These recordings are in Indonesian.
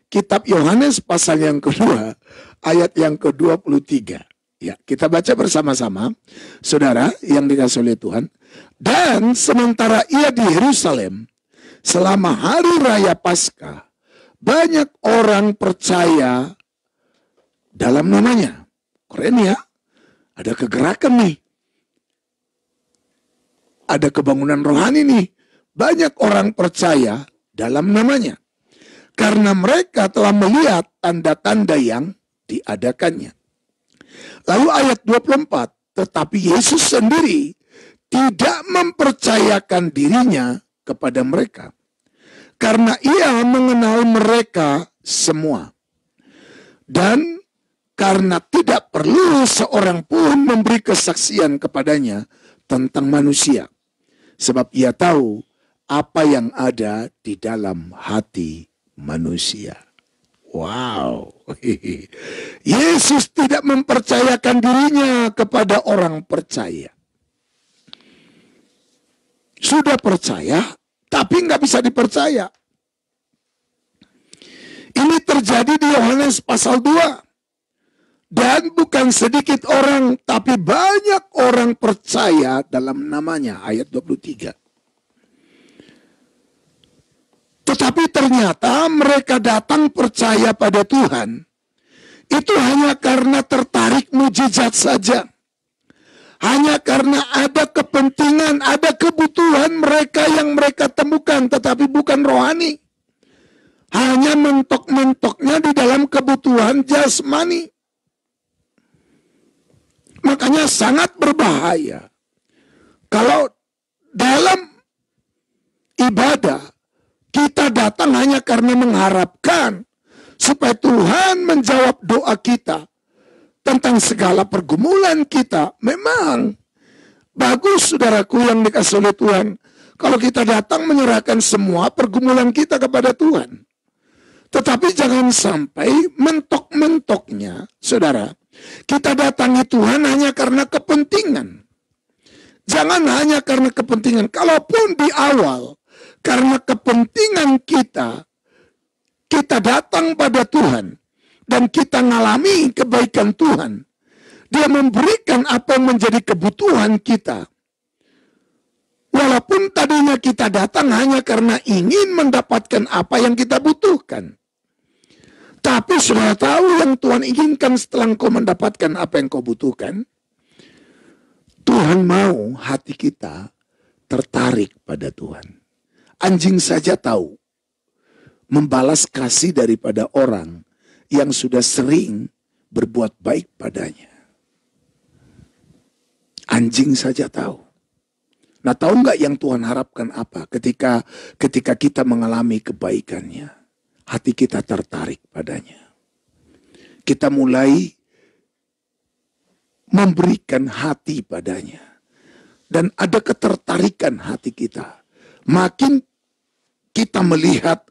kitab Yohanes pasal yang kedua, ayat yang ke-23. Ya, kita baca bersama-sama, saudara yang dikasihi oleh Tuhan. Dan sementara ia di Yerusalem, selama hari raya Paskah, banyak orang percaya dalam namanya. Keren ya, ada kegerakan nih. Ada kebangunan rohani nih. Banyak orang percaya dalam namanya. Karena mereka telah melihat tanda-tanda yang diadakannya. Lalu ayat 24, tetapi Yesus sendiri tidak mempercayakan dirinya kepada mereka. Karena ia mengenal mereka semua. Dan karena tidak perlu seorang pun memberi kesaksian kepadanya tentang manusia. Sebab ia tahu apa yang ada di dalam hati manusia. Wow. Yesus tidak mempercayakan dirinya kepada orang percaya. Sudah percaya, tapi nggak bisa dipercaya. Ini terjadi di Yohanes pasal 2. Dan bukan sedikit orang, tapi banyak orang percaya dalam namanya. Ayat 23. Tetapi ternyata mereka datang percaya pada Tuhan. Itu hanya karena tertarik mujizat saja. Hanya karena ada kepentingan, ada kebutuhan mereka yang mereka temukan, tetapi bukan rohani. Hanya mentok-mentoknya di dalam kebutuhan jasmani. Makanya sangat berbahaya kalau dalam ibadah kita datang hanya karena mengharapkan supaya Tuhan menjawab doa kita tentang segala pergumulan kita. Memang bagus, saudaraku yang dikasihi oleh Tuhan, kalau kita datang menyerahkan semua pergumulan kita kepada Tuhan. Tetapi jangan sampai mentok-mentoknya, saudara, kita datangi Tuhan hanya karena kepentingan. Jangan hanya karena kepentingan. Kalaupun di awal karena kepentingan kita datang pada Tuhan dan kita ngalami kebaikan Tuhan. Dia memberikan apa yang menjadi kebutuhan kita. Walaupun tadinya kita datang hanya karena ingin mendapatkan apa yang kita butuhkan. Tapi sudah tahu yang Tuhan inginkan setelah engkau mendapatkan apa yang kau butuhkan. Tuhan mau hati kita tertarik pada Tuhan. Anjing saja tahu membalas kasih daripada orang yang sudah sering berbuat baik padanya. Anjing saja tahu. Nah, tahu nggak yang Tuhan harapkan apa ketika kita mengalami kebaikannya? Hati kita tertarik padanya. Kita mulai memberikan hati padanya. Dan ada ketertarikan hati kita. Makin kita melihat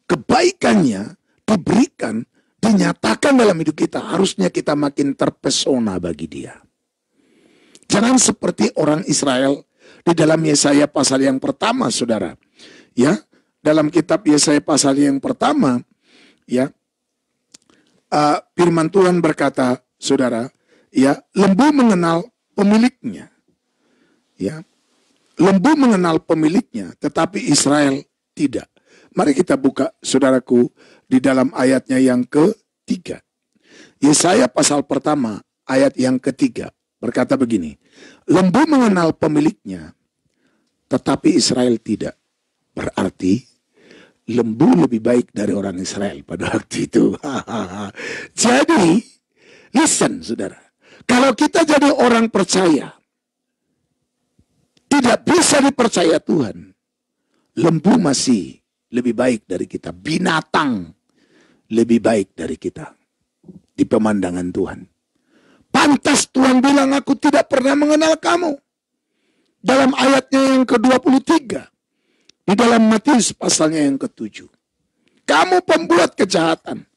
kebaikannya diberikan, dinyatakan dalam hidup kita, harusnya kita makin terpesona bagi dia. Jangan seperti orang Israel di dalam Yesaya pasal yang pertama, saudara. Ya, dalam kitab Yesaya pasal yang pertama, ya, firman Tuhan berkata, saudara, ya, lembu mengenal pemiliknya. Ya, lembu mengenal pemiliknya, tetapi Israel tidak. Mari kita buka, saudaraku, di dalam ayatnya yang ketiga. Yesaya pasal pertama, ayat yang ketiga, berkata begini. Lembu mengenal pemiliknya, tetapi Israel tidak. Berarti, lembu lebih baik dari orang Israel pada waktu itu. Jadi, listen, saudara. Kalau kita jadi orang percaya, tidak bisa dipercaya Tuhan, lembu masih lebih baik dari kita. Binatang lebih baik dari kita di pemandangan Tuhan. Pantas Tuhan bilang, aku tidak pernah mengenal kamu. Dalam ayatnya yang ke-23. Di dalam Matius pasalnya yang ke-7. Kamu pembuat kejahatan.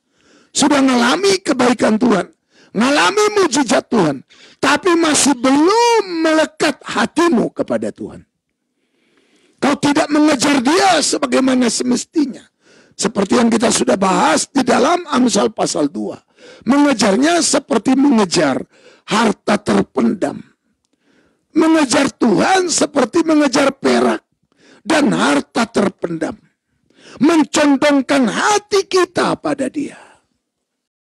Sudah ngalami kebaikan Tuhan. Ngalami mujizat Tuhan. Tapi masih belum melekat hatimu kepada Tuhan. Kau tidak mengejar dia sebagaimana semestinya. Seperti yang kita sudah bahas di dalam Amsal pasal 2. Mengejarnya seperti mengejar harta terpendam. Mengejar Tuhan seperti mengejar perak dan harta terpendam. Mencondongkan hati kita pada Dia.